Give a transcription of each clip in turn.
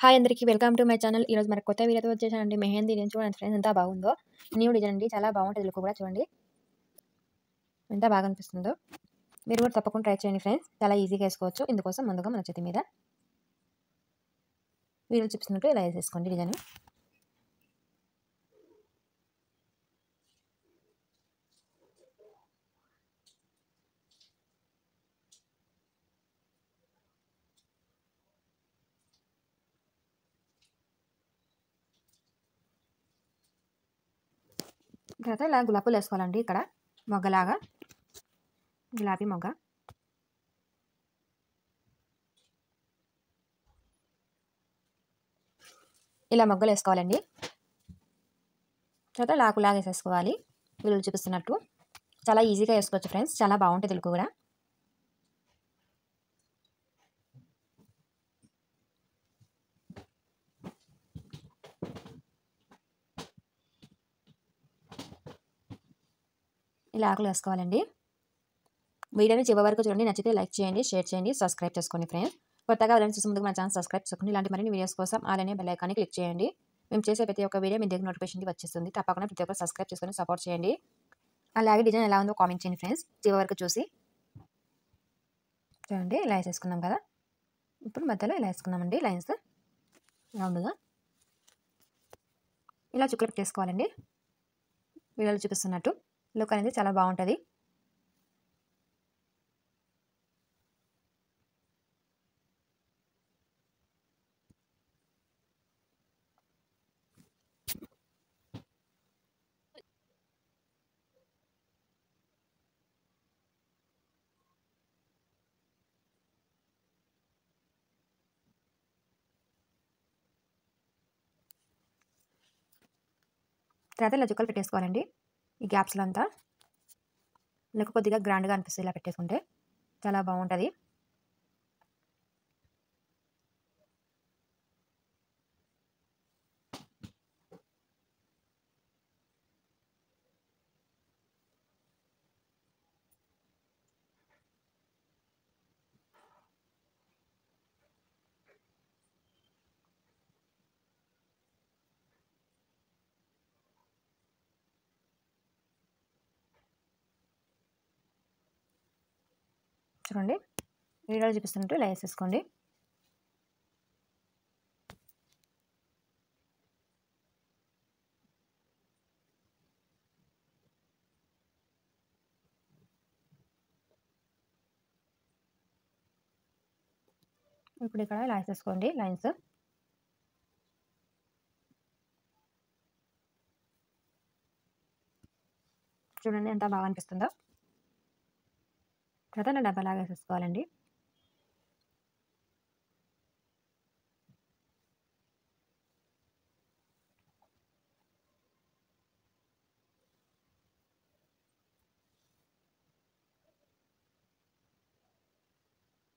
Hi అందరికీ welcome to my channel. ఈరోజు మనకు కొత్త వీడియోతో వచ్చేసానండి. మెహందీ డిజైన్ చూడండి ఫ్రెండ్స్ ఎంత బాగుందో. న్యూ డిజైన్ అండి, చాలా బాగుంటుంది. లుక్ కూడా చూడండి ఎంత బాగా అనిపిస్తుందో. మీరు కూడా తప్పకుండా ట్రై చేయండి ఫ్రెండ్స్. చాలా ఈజీగా వేసుకోవచ్చు. ఇందుకోసం ముందుగా మన చేతి మీద వీడియో చూపిస్తున్నట్టు ఇలా వేసేసుకోండి డిజైన్. తర్వాత ఇలా గులాబీలు వేసుకోవాలండి. ఇక్కడ మొగ్గలాగా గులాబీ మొగ్గ ఇలా మొగ్గలు వేసుకోవాలండి. తర్వాత లాకులాగా వేసేసుకోవాలి వీళ్ళు చూపిస్తున్నట్టు. చాలా ఈజీగా వేసుకోవచ్చు ఫ్రెండ్స్. చాలా బాగుంటుంది లుక్ కూడా. ఇలా ఆకులు వేసుకోవాలండి. వీడియోని చివరి వరకు చూడండి. నచ్చితే లైక్ చేయండి, షేర్ చేయండి, సబ్స్క్రైబ్ చేసుకోండి ఫ్రెండ్స్. కొత్తగా ఎవరైనా చూసి ముందుకు మన ఛానల్ సబ్స్క్రైబ్ చేసుకోండి. ఇలాంటి మరిన్ని వీడియోస్ కోసం అలానే బెల్ ఐకాన్ని క్లిక్ చేయండి. మేము చేసే ప్రతి ఒక్క వీడియో మీ దగ్గర నోటిఫికేషన్ వచ్చేస్తుంది. తప్పకుండా ప్రతి ఒక్కరు సబ్స్క్రైబ్ చేసుకొని సపోర్ట్ చేయండి. అలాగే డిజైన్ ఎలా ఉందో కామెంట్ చేయండి ఫ్రెండ్స్. చివరి వరకు చూసి చూడండి. ఇలా వేసేసుకున్నాం కదా. ఇప్పుడు మధ్యలో ఇలా వేసుకున్నామండి లైన్స్ రౌండ్గా. ఇలా చుక్కలు పెట్టేసుకోవాలండి. వీడియోలో చూపిస్తున్నట్టు. లుక్ అనేది చాలా బాగుంటుంది. తర్వాత ఇలా చుక్కలు పెట్టేసుకోవాలండి. ఈ గ్యాప్స్లో అంతా లుక్ కొద్దిగా గ్రాండ్గా అనిపిస్తుంది. ఇలా పెట్టేసుకుంటే చాలా బాగుంటుంది. చూడండి. వీడియోలో చూపిస్తున్నట్టు ఇలా వేసేసుకోండి. ఇప్పుడు ఇక్కడ ఇలా వేసేసుకోండి లైన్స్. చూడండి ఎంత బాగా అనిపిస్తుందో. తర్వాత డబ్బాలాగా వేసేసుకోవాలండి.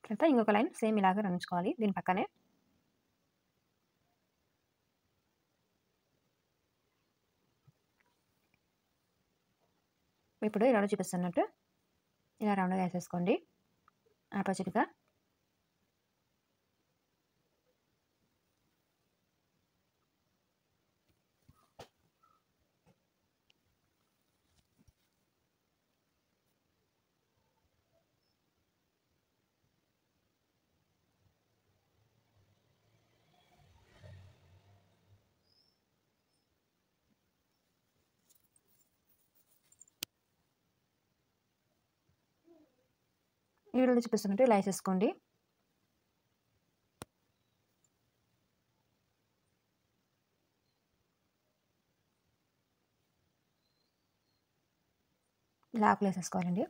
తర్వాత ఇంకొక లైన్ సేమ్ ఇలాగే రంచుకోవాలి దీని పక్కనే. ఇప్పుడు ఇలా చూపిస్తున్నట్టు ఇలా రౌండ్గా వేసేసుకోండి ఆపోజిట్గా. ఈ వీడియోలో చూపిస్తున్నట్టు ఇలా వేసేసుకోండి. ఇలా ఆకులు వేసేసుకోవాలండి.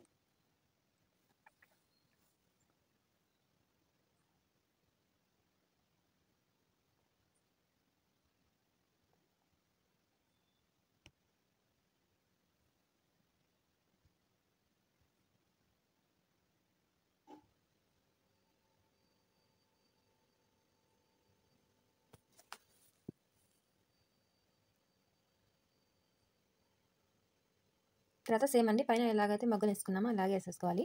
తర్వాత సేమ్ అండి, పైన ఎలాగైతే మొగ్గలు వేసుకున్నామో అలాగే వేసేసుకోవాలి.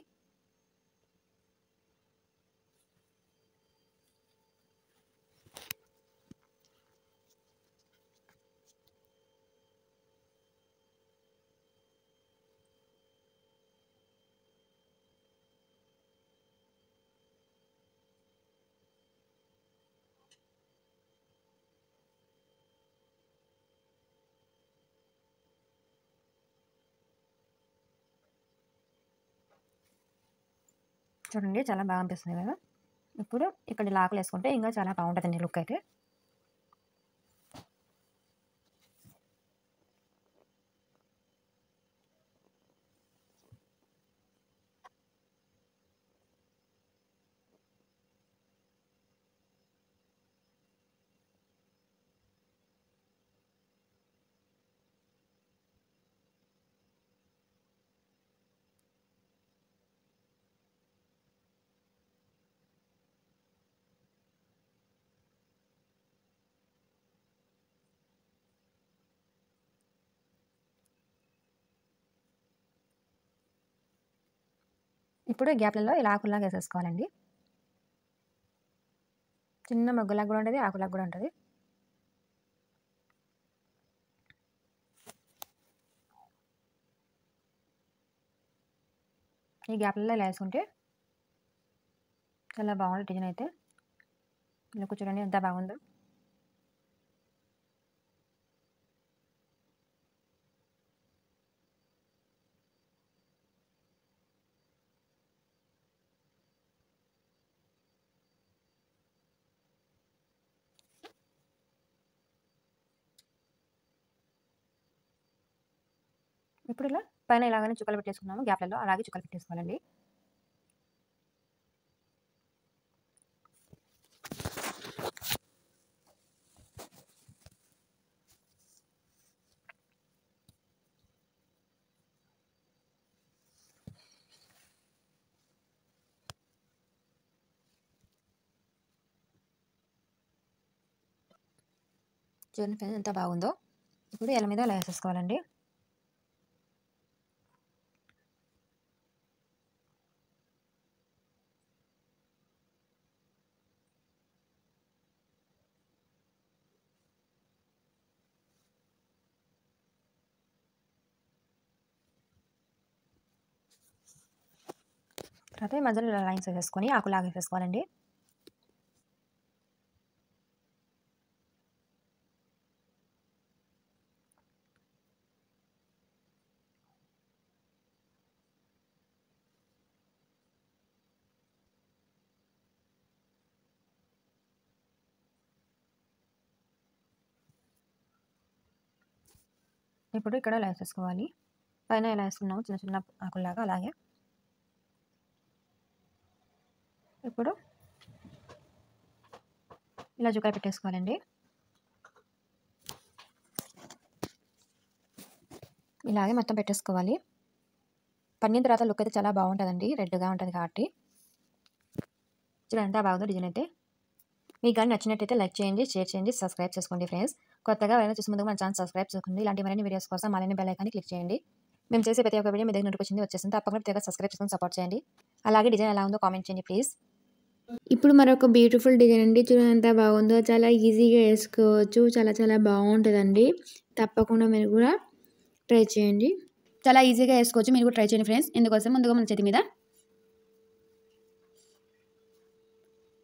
చూడండి చాలా బాగా అనిపిస్తుంది కదా. ఇప్పుడు ఇక్కడ ఇలా ఆకులు వేసుకుంటే ఇంకా చాలా బాగుంటుందండి లుక్ అయితే. ఇప్పుడు గ్యాప్లలో ఇలా ఆకులాగా వేసేసుకోవాలండి. చిన్న మగ్గులాగా కూడా ఉంటుంది, ఆకులాగా కూడా ఉంటుంది. ఈ గ్యాప్లలో ఇలా వేసుకుంటే చాలా బాగుంటుంది డిజైన్ అయితే. ఇలా చూడండి ఎంత బాగుందో. ఇప్పుడు ఇలా పైన ఇలాగనే చుక్కలు పెట్టేసుకున్నాము గ్యాప్లలో, అలాగే చుక్కలు పెట్టేసుకోవాలండి. చూడండి ఫ్రెండ్స్ ఎంత బాగుందో. ఇప్పుడు ఇల మీద అలా వేసేసుకోవాలండి. తర్వాత మధ్యలో ఇలా లైన్స్ వేసేసుకొని ఆకులాగా వేసేసుకోవాలండి. ఇప్పుడు ఇక్కడ ఇలా వేసేసుకోవాలి. పైన ఎలా వేసుకున్నాము చిన్న చిన్న ఆకుల్లాగా అలాగే. ఇప్పుడు ఇలా చుక్కలు పెట్టేసుకోవాలండి. ఇలాగే మొత్తం పెట్టేసుకోవాలి. పన్నిన తర్వాత లుక్ అయితే చాలా బాగుంటుందండి, రెడ్గా ఉంటుంది కాబట్టి. చూడండి ఎంత బాగుందో డిజైన్ అయితే. మీకు కానీ నచ్చినట్టయితే లైక్ చేయండి, షేర్ చేయండి, సబ్స్క్రైబ్ చేసుకోండి ఫ్రెండ్స్. కొత్తగా ఎవరైనా చూసే ముందుగా మన ఛానల్ సబ్స్క్రైబ్ చేసుకోండి. ఇలాంటి మరిన్ని వీడియోస్ కోసం అలానే బెల్ ఐకాన్ని క్లిక్ చేయండి. మేము చేసే ప్రతి ఒక్క వీడియో మీ దగ్గర నోటిఫికేషన్ వచ్చేసింది. తప్పకుండా ప్రతి ఒక్క సబ్స్క్రైబ్ చేసుకొని సపోర్ట్ చేయండి. అలాగే డిజైన్ ఎలా ఉందో కామెంట్ చేయండి ప్లీజ్. ఇప్పుడు మరొక బ్యూటిఫుల్ డిజైన్ అండి. చూడండి ఎంత బాగుందో. చాలా ఈజీగా వేసుకోవచ్చు. చాలా చాలా బాగుంటుందండి. తప్పకుండా మీరు కూడా ట్రై చేయండి. చాలా ఈజీగా వేసుకోవచ్చు, మీరు కూడా ట్రై చేయండి ఫ్రెండ్స్. ఇందుకోసం ముందుగా మన చేతి మీద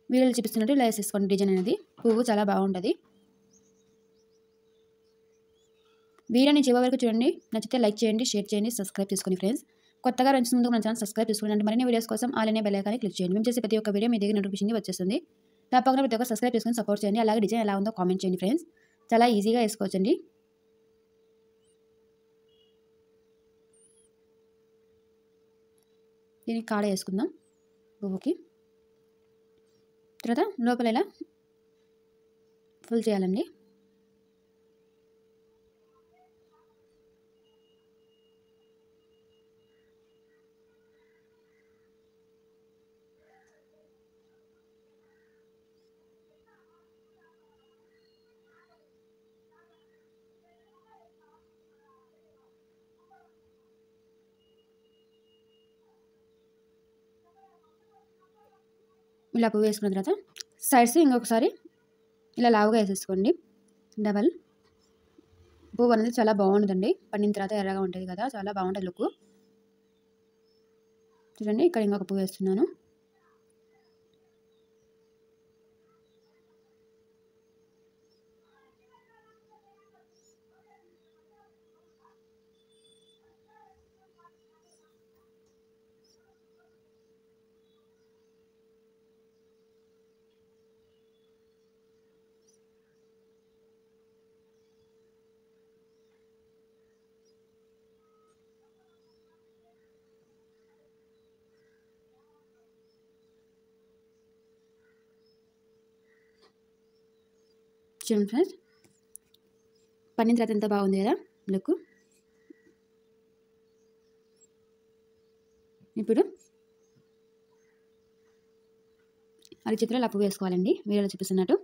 వీడియోలు చూపిస్తున్నట్టు ఇలా వేసేసుకోండి. డిజైన్ అనేది పువ్వు చాలా బాగుంటుంది. వీడియోని చివరి వరకు చూడండి. నచ్చితే లైక్ చేయండి, షేర్ చేయండి, సబ్స్క్రైబ్ చేసుకోండి ఫ్రెండ్స్. కొత్తగా రెండు ముందుకు మన ఛానల్ సబ్స్క్రైబ్ చేసుకోండి. మరిన్ని వీడియోస్ కోసం అలానే బెల్ ఐకాన్ని క్లిక్ చేయండి. మేము చేసే ప్రతి ఒక్క వీడియో మీ దగ్గర నోటిఫికేషన్ వచ్చేస్తుంది. తప్పకుండా ప్రతి ఒక్క సబ్స్క్రైబ్ చేసుకొని సపోర్ట్ చేయండి. అలాగే డిజైన్ ఎలా ఉందో కామెంట్ చేయండి ఫ్రెండ్స్. చాలా ఈజీగా వేసుకోవచ్చండి. దీనికి కాడ వేసుకుందాం పువ్వుకి. తర్వాత లోపల ఇలా ఫుల్ చేయాలండి. ఇలా పువ్వు వేసుకున్న తర్వాత సైడ్స్ ఇంకొకసారి ఇలా లావుగా వేసేసుకోండి. డబల్ పువ్వు అనేది చాలా బాగుంటుందండి. పండిన తర్వాత ఎర్రగా ఉంటుంది కదా, చాలా బాగుంటుంది లుక్. చూడండి ఇక్కడ ఇంకొక పువ్వు వేస్తున్నాను. చూడండి ఫ్రెండ్స్, పన్నిన తర్వాత ఎంత బాగుంది కదా లుక్. ఇప్పుడు అరచేతిలో లప్పు వేసుకోవాలండి, వీడియోలో చూపిస్తున్నట్టు.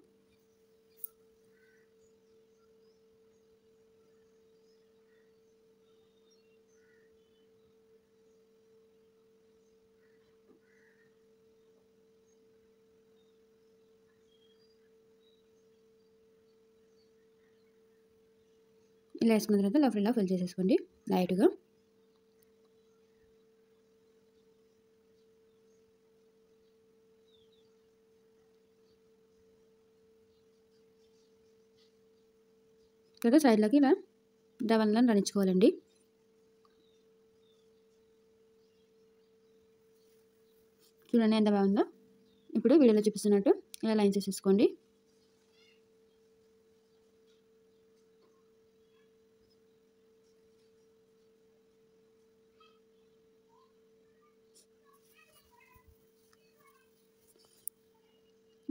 ఇలా వేసుకున్న తర్వాత లోపల ఫిల్ చేసేసుకోండి లైట్గా. తర్వాత సైడ్లోకి ఇలా డవన్లను రణించుకోవాలండి. చూడండి ఎంత బాగుందో. ఇప్పుడు వీడియోలో చూపిస్తున్నట్టు ఇలా లైన్స్ వేసేసుకోండి.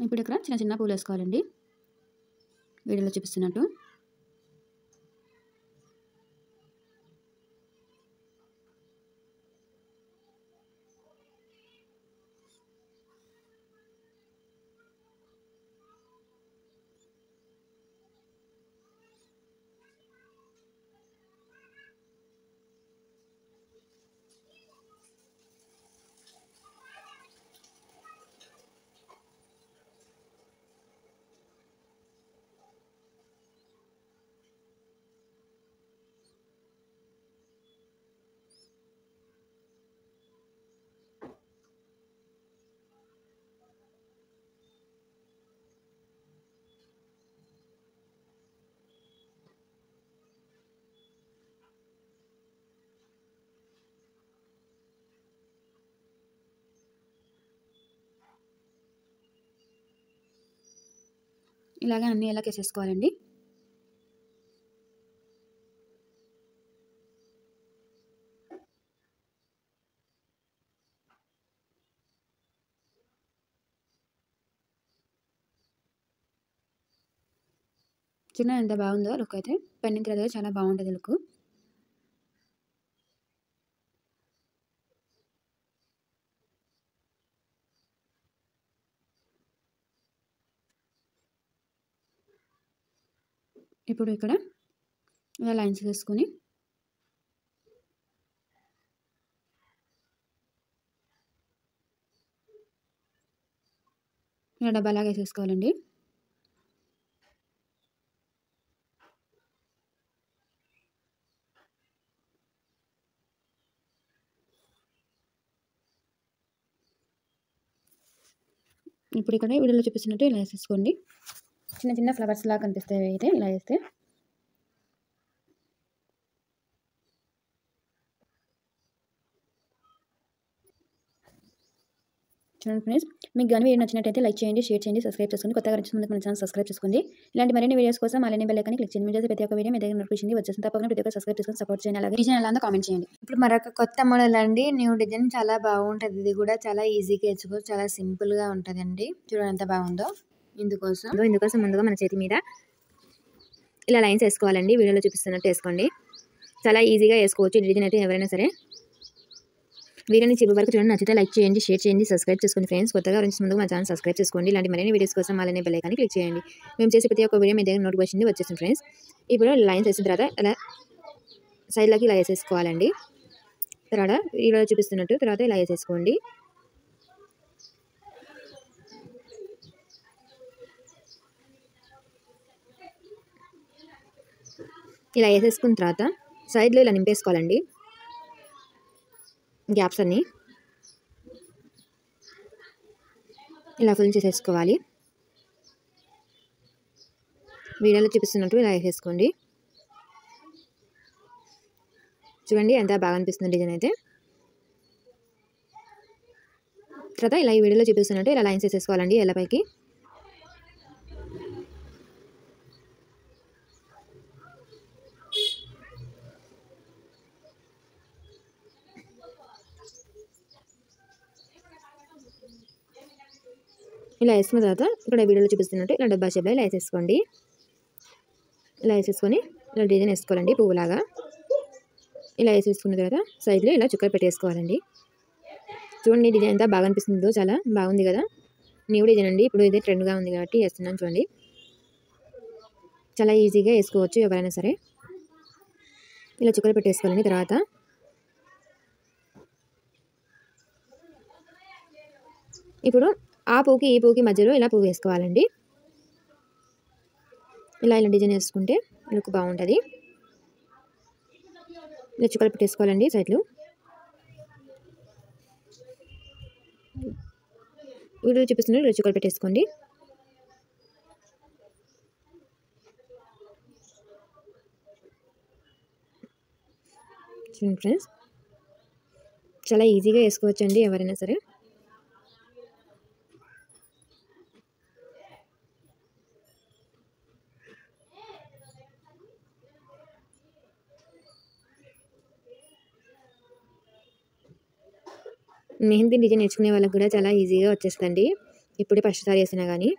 ఇప్పుడు ఇక్కడ చిన్న చిన్న పూలు వేసుకోవాలండి, వీడియోలో చూపిస్తున్నట్టు. ఇలాగే అన్నీ ఎలా వేసేసుకోవాలండి. చిన్న ఎంత బాగుందో లుక్ అయితే. పన్నిన తర్వాత చాలా బాగుంటుంది లుక్. ఇప్పుడు ఇక్కడ ఇలా లైన్స్ వేసుకొని ఇలా డబ్బాలాగా వేసేసుకోవాలండి. ఇప్పుడు ఇక్కడ వీడియోలో చూపిస్తున్నట్టు ఇలా వేసేసుకోండి. చిన్న చిన్న ఫ్లవర్స్ లాగా కనిపిస్తాయి అయితే ఇలా వేస్తే. చూడండి ఫ్రెండ్స్, మీకు కానీ వీడియో నచ్చినట్టయితే లైక్ చేయండి, షేర్ చేయండి, సబ్స్క్రైబ్ చేసుకోండి. కొత్తగా వచ్చిన ముందుకు మన ఛానల్ సబ్స్క్రైబ్ చేసుకోండి. ఇలాంటి మరిన్ని వీడియోస్ కోసం అలానే బెల్ ఐకాన్ క్లిక్ చేయండి. మీరు చేసే ప్రతి ఒక్క వీడియో మీ దగ్గర నోటిఫికేషన్ వచ్చేసింది. తప్పకుండా ప్రతి ఒక్క సబ్స్క్రైబ్ చేసుకొని సపోర్ట్ చేయండి. అలాగే డిజైన్ ఎలా ఉందో కామెంట్ చేయండి. ఇప్పుడు మరొక కొత్త మోడల్ అండి, న్యూ డిజైన్. చాలా బాగుంటుంది. ఇది కూడా చాలా ఈజీగా వేసుకోవచ్చు, చాలా సింపుల్గా ఉంటుందండి. చూడండి ఎంత బాగుందో. ఇందుకోసం ముందుగా మన చేతి మీద ఇలా లైన్స్ వేసుకోవాలండి, వీడియోలో చూపిస్తున్నట్టు వేసుకోండి. చాలా ఈజీగా వేసుకోవచ్చు డిజైన్ అయితే ఎవరైనా సరే. వీడియోని చివరి వరకు చూడండి. నచ్చితే లైక్ చేయండి, షేర్ చేయండి, సబ్స్క్రైబ్ చేసుకోండి ఫ్రెండ్స్. కొత్తగా వచ్చే ముందు మా ఛానల్ సబ్స్క్రైబ్ చేసుకోండి. ఇలాంటి మరిన్ని వీడియోస్ కోసం అలానే బెల్ ఐకాన్ క్లిక్ చేయండి. మేము చేసే ప్రతి ఒక్క వీడియో మీ దగ్గర నోటిఫికేషన్ వచ్చేస్తుంది ఫ్రెండ్స్. ఇప్పుడు లైన్స్ వేసిన తర్వాత ఇలా సైడ్లోకి ఇలా వేసేసుకోవాలండి. తర్వాత వీడియోలో చూపిస్తున్నట్టు తర్వాత ఇలా వేసేసుకోండి. ఇలా వేసేసుకున్న తర్వాత సైడ్లో ఇలా నింపేసుకోవాలండి గ్యాప్స్ అన్నీ. ఇలా ఫిల్ చేసేసుకోవాలి. వీడియోలో చూపిస్తున్నట్టు ఇలా వేసేసుకోండి. చూడండి ఎంత బాగా అనిపిస్తుంది డిజైన్ అయితే. తర్వాత ఇలా ఈ వీడియోలో చూపిస్తున్నట్టు ఇలా లైన్స్ వేసేసుకోవాలండి ఎల్లపైకి. ఇలా వేసుకున్న తర్వాత ఇక్కడ వీడియోలో చూపిస్తున్నట్టు ఇలా డబ్బా షేప్లో ఇలా వేసేసుకోండి. ఇలా వేసేసుకొని ఇలా డిజైన్ వేసుకోవాలండి పువ్వులాగా. ఇలా వేసేసుకున్న తర్వాత సైడ్లో ఇలా చుక్కలు పెట్టేసుకోవాలండి. చూడండి డిజైన్ ఎంత బాగా అనిపిస్తుందో, చాలా బాగుంది కదా. న్యూ డిజైన్ అండి, ఇప్పుడు ఇదే ట్రెండ్గా ఉంది కాబట్టి వేస్తున్నాను చూడండి. చాలా ఈజీగా వేసుకోవచ్చు ఎవరైనా సరే. ఇలా చుక్కలు పెట్టేసుకోవాలండి. తర్వాత ఇప్పుడు ఆ పువ్వుకి ఈ పువ్వుకి మధ్యలో ఇలా పువ్వు వేసుకోవాలండి. ఇలా డిజైన్ వేసుకుంటే లుక్ బాగుంటుంది. ఇలా చుక్కలు పెట్టేసుకోవాలండి సైడ్లు. వీడియో చూపిస్తున్నారు, ఇలా చుక్కలు పెట్టేసుకోండి. చూడండి ఫ్రెండ్స్, చాలా ఈజీగా వేసుకోవచ్చు అండి ఎవరైనా సరే. మెహందీ డిజైన్ నేర్చుకునే వాళ్ళకి కూడా చాలా ఈజీగా వచ్చేస్తుందండి, ఇప్పుడే ఫస్ట్ సారి వేసినా కానీ.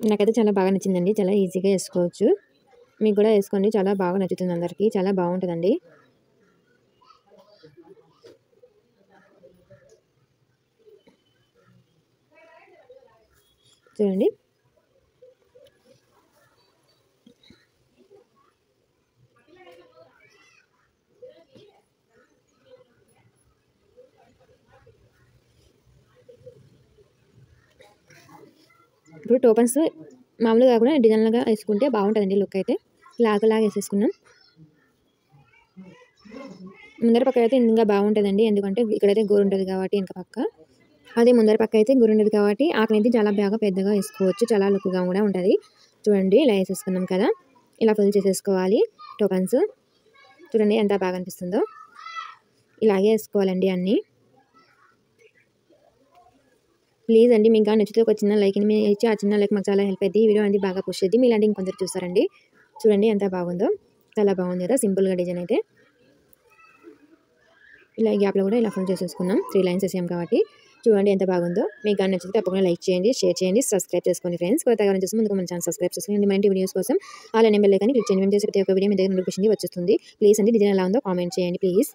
నాకైతే చాలా బాగా నచ్చిందండి, చాలా ఈజీగా వేసుకోవచ్చు. మీకు కూడా వేసుకోండి, చాలా బాగా నచ్చుతుంది అందరికీ, చాలా బాగుంటుందండి. చూడండి ఇప్పుడు టోపన్స్ మామూలుగా కాకుండా డిజైన్లుగా వేసుకుంటే బాగుంటుందండి లుక్ అయితే. లాగా వేసేసుకున్నాం. ముందర పక్క అయితే ఇంకా బాగుంటుందండి, ఎందుకంటే ఇక్కడైతే గోరు ఉంటుంది కాబట్టి వెనక పక్క. అదే ముందర పక్క అయితే గోరు ఉండదు కాబట్టి ఆకనైతే చాలా బాగా పెద్దగా వేసుకోవచ్చు, చాలా లుక్గా కూడా ఉంటుంది. చూడండి ఇలా వేసేసుకున్నాం కదా, ఇలా ఫుల్ చేసేసుకోవాలి టోకన్స్. చూడండి ఎంత బాగా అనిపిస్తుందో. ఇలాగే వేసుకోవాలండి అన్నీ. ప్లీజ్ అండి, మీకు నచ్చితే ఒక చిన్న లైక్ని మీరు ఇచ్చి, ఆ చిన్న లైక్ మాకు చాలా హెల్ప్ అవుతుంది. ఈ వీడియో అనేది బాగా పుష్ అవుతుంది, మీలాంటి ఇంకొందరు చూస్తారండి. చూడండి ఎంత బాగుందో, చాలా బాగుంది కదా సింపుల్గా డిజైన్ అయితే. ఇలా గ్యాప్లో కూడా ఇలా ఫుల్ చేసేసుకున్నాం, 3 లైన్స్ వేసాం కాబట్టి. చూడండి ఎంత బాగుందో. మీకు నచ్చితే తప్పకుండా లైక్ చేయండి, షేర్ చేయండి, సబ్స్క్రైబ్ చేసుకోండి ఫ్రెండ్స్. కొత్తగా చూసి ముందుకు మన ఛానల్ సబ్స్క్రైబ్ చేసుకోండి. మరిన్ని వీడియోస్ కోసం అలానే బెల్ ఐకాన్ క్లిక్ చేయండి. మేము చేసే ప్రతి ఒక్క వీడియో మీ దగ్గర నోటిఫికేషన్ వచ్చేస్తుంది. ప్లీజ్ అండి, డిజైన్ ఎలా ఉందో కామెంట్ చేయండి ప్లీజ్.